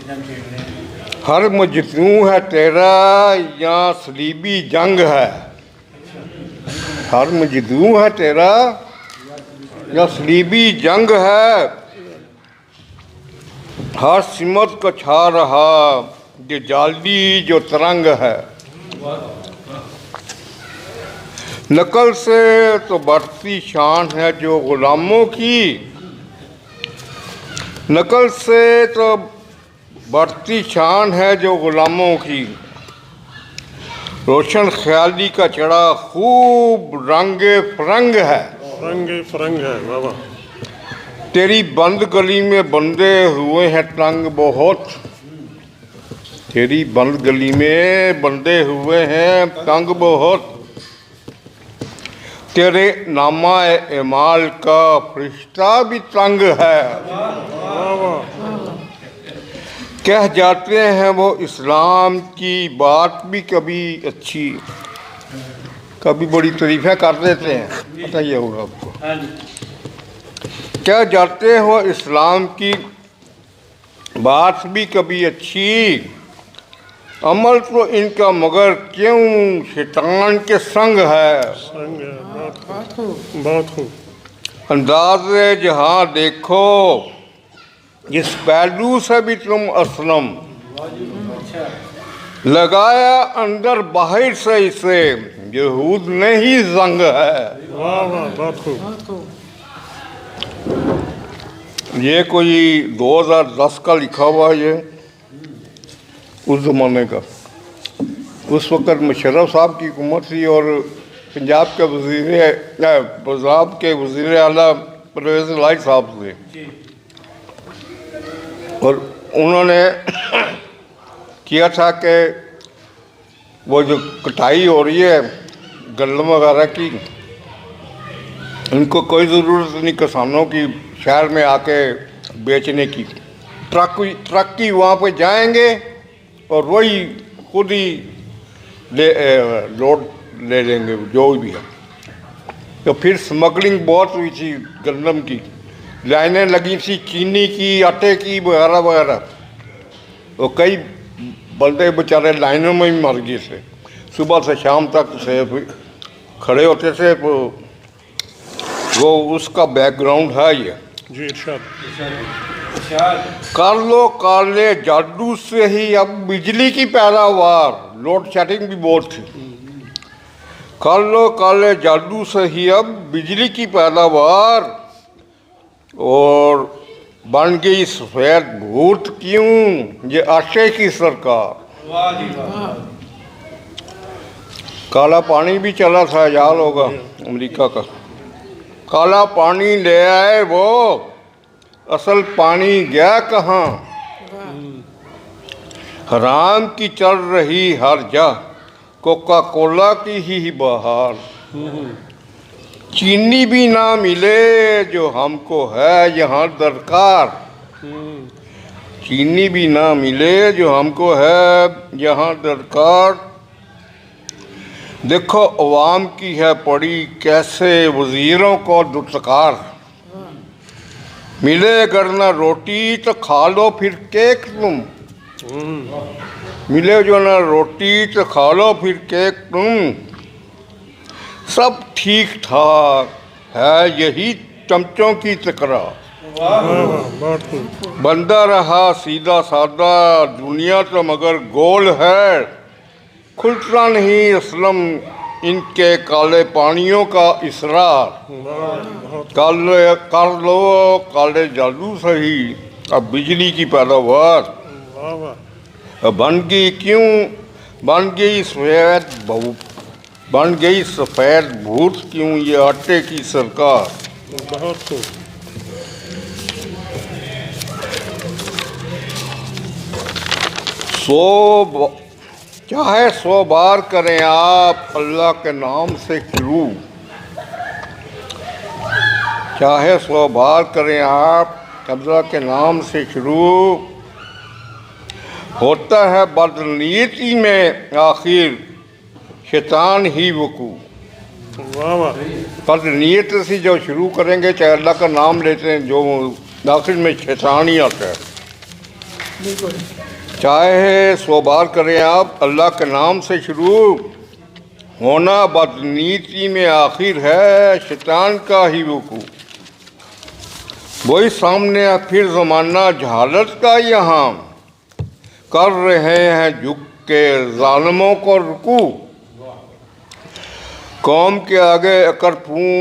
हर मजनू है तेरा या सलीबी जंग है। हर मजनू है तेरा या सलीबी जंग है। हर सिमत को छा रहा ये जाली जो तरंग है। नकल से तो बढ़ती शान है जो गुलामों की। नकल से तो बढ़ती शान है जो गुलामों की। रोशन ख्याली का चढ़ा खूब रंगे फरंग है। रंगे फरंग है बाबा। तेरी बंद गली में बंधे हुए हैं तंग बहुत। तेरी बंद गली में बंधे हुए हैं तंग बहुत। तेरे नामा एमाल का फरिश्ता भी तंग है। कह जाते हैं वो इस्लाम की बात भी कभी अच्छी, कभी बड़ी तारीफें कर देते हैं, पता ही होगा आपको। कह जाते हैं वो इस्लाम की बात भी कभी अच्छी। अमल तो इनका मगर क्यों शैतान के संग है। संग है, बहुत खूब। अंदाज़े जहाँ देखो जिस पहलू से भी तुम असलम। लगाया अंदर बाहर से इसे यहूद में ही जंग है। वाह वाह, बहुत खूब। ये कोई 2010 का लिखा हुआ है। ये उस ज़माने का, उस वक़्त मुशर्रफ साहब की हुकूमत थी और पंजाब के पंजाब के वज़ीर आला परवेज़ इलाही साहब थे। और उन्होंने किया था कि वो जो कटाई हो रही है गन्नम वगैरह की, इनको कोई ज़रूरत नहीं किसानों की शहर में आके बेचने की। ट्रक की वहाँ पे जाएंगे और वही खुद ही लोड ले लेंगे जो भी है। तो फिर स्मगलिंग बहुत हुई थी गंदम की। लाइनें लगी थी चीनी की, आटे की, वगैरह वगैरह। तो कई बंदे बेचारे लाइनों में ही मर गए थे। सुबह से शाम तक से खड़े होते थे। वो उसका बैकग्राउंड है ये जी। इरशाद। कर लो काले जादू से ही अब बिजली की पैदावार। लोड शेडिंग भी बहुत थी। कर लो काले जादू से ही अब बिजली की पैदावार। और बन गई सफेद भूत क्यों ये आशे की सरकार। काला पानी भी चला था, याद होगा अमेरिका का। काला पानी ले आए वो, असल पानी गया कहाँ। हराम की चल रही हर जा, कोका कोला की ही बहार। चीनी भी ना मिले जो हमको है यहाँ दरकार। चीनी भी ना मिले जो हमको है यहाँ दरकार। देखो अवाम की है पड़ी कैसे वज़ीरों को दुत्कार। मिले अगर ना रोटी तो खा लो फिर केक तुम। मिले जो ना रोटी तो खा लो फिर केक तुम। सब ठीक ठाक है यही चमचों की तकरार। बंदा रहा सीधा सादा दुनिया तो मगर गोल है। खुलता नहीं असलम इनके काले पानियों का इसरार। काले कर लो काले जादू सही अब बिजली की पैदावार। बन गई क्यों बन गई सफ़ेद भूत क्यों ये आटे की सरकार। बहुत खूब। चाहे 100 बार करें आप अल्लाह के नाम से शुरू। चाहे 100 बार करें आप अल्लाह के नाम से शुरू। होता है बदनीयती में आखिर शैतान ही वकू। बदनीयत से जो शुरू करेंगे चाहे अल्लाह का नाम लेते हैं जो आखिर में शैतान ही आता है। बिल्कुल। चाहे 100 बार करें आप, अल्लाह के नाम से शुरू होना बदनीति में आखिर है शैतान का ही वकू। वही सामने है फिर ज़माना जहालत का यहाँ, कर रहे हैं झुक के ज़ालिमों को रुकू। कौम के आगे अकर फूं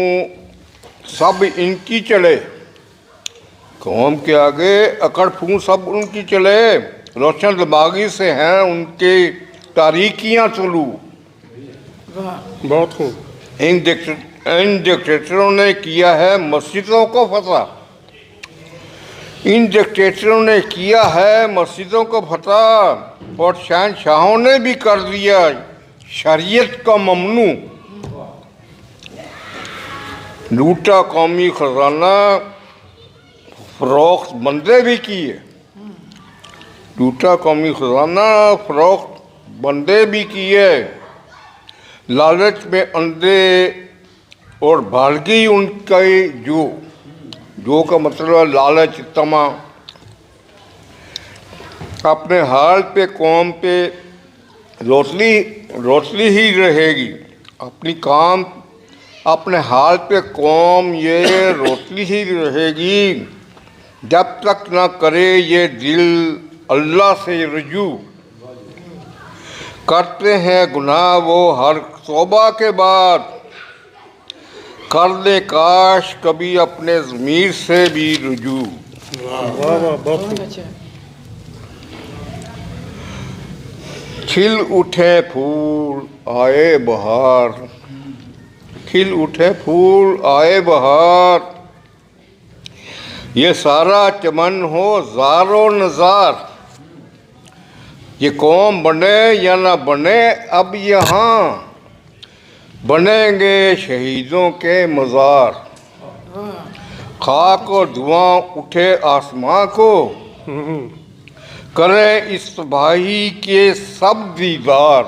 सब इनकी चले, कौम के आगे अकड़ फूं सब उनकी चले। रोशन दिमागी से हैं उनके तारीकियाँ चलू। वाह। बहुत खूब। इन डिक्टेटरों ने किया है मस्जिदों को फतह, इन डिक्टेटरों ने किया है मस्जिदों को फतह, और शहंशाहों ने भी कर दिया शरीयत का ममनू। लूटा कौमी खजाना फरोख्त बंदे भी किए, लूटा कौमी खजाना फरोख्त बंदे भी किए। लालच में अंधे और भालगी उनके जो का मतलब है लालच तमा। अपने हाल पे कौम पे रोशनी ही रहेगी, अपनी काम अपने हाल पे कौम ये रोशनी ही रहेगी, जब तक ना करे ये दिल अल्लाह से रुजू। करते हैं गुनाह वो हर तौबा के बाद, कर दे काश कभी अपने ज़मीर से भी रुजू। वाह वाह वाह, बहुत बहुत खूब। अच्छा। खिल उठे फूल आए बहार, खिल उठे फूल आए बहार, ये सारा चमन हो ज़ारो नज़ार। ये कौम बने या ना बने अब यहाँ, बनेंगे शहीदों के मज़ार। वाह। खाक और धुआं उठे आसमां को, करें इस तबाही के सब दीदार।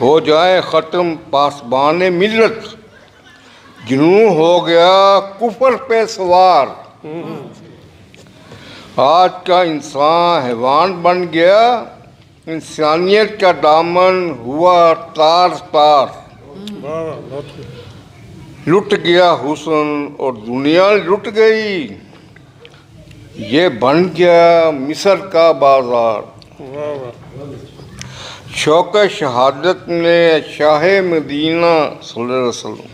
हो जाए ख़त्म पासबान मिल्लत, जुनून हो गया कुफर पे सवार। आज का इंसान हैवान बन गया, इंसानियत का दामन हुआ तार तार। वाह वाह, बहुत खूब। लुट गया हुस्न और दुनिया लुट गई, ये बन गया मिस्र का बाजार। वाह वाह। शौक़ शहादत ने शाह मदीना सल्लल्लाहु अलैहि वसल्लम,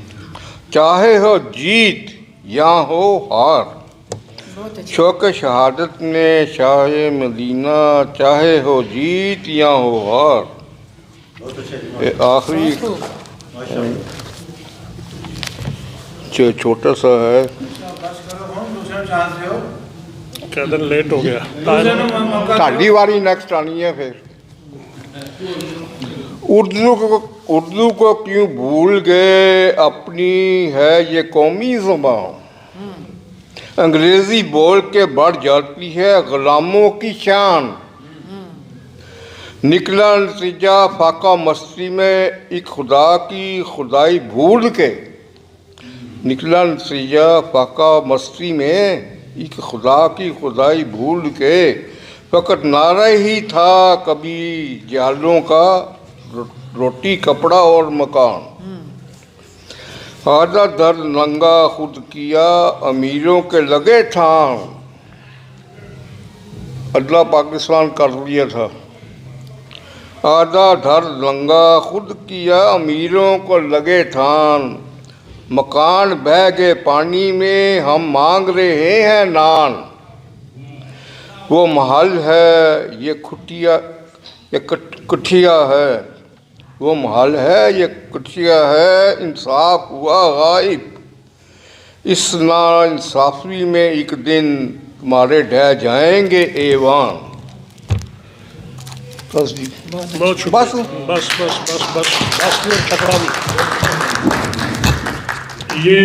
चाहे हो जीत या हो हार। बहुत अच्छा। शौक़ शहादत ने शाह मदीना, चाहे हो जीत या हो हार। ये आखिरी बहुत खूब। छोटा सा है। क्या दिन लेट हो गया। ਤੁਹਾਡੀ वारी नेक्स्ट आनी है फिर। उर्दू को क्यों भूल गए, अपनी है ये कौमी ज़बान। अंग्रेज़ी बोल के बढ़ जाती है ग़ुलामों की शान। निकला नतीजा फाका मस्ती में एक खुदा की खुदाई भूल के, निकला नतीजा फाका मस्ती में एक खुदा की खुदाई भूल के। फ़कत नारा ही था कभी जालों का, रोटी कपड़ा और मकान। आधा दर नंगा खुद किया अमीरों के लगे ठान। अदला पाकिस्तान कर दिया था। आधा धर नंगा खुद किया अमीरों को लगे ठान। मकान बह गए पानी में, हम मांग रहे हैं नान। वो महल है ये खुटिया, ये कुठिया है, वो महल है ये कुठिया है, इंसाफ हुआ गायब। इस नाइंसाफ़ी में एक दिन तुम्हारे ढह जाएंगे ऐवान। बस जी, बहुत शुक्रिया। बस। बस बस बस बस बस ये खत्म। ये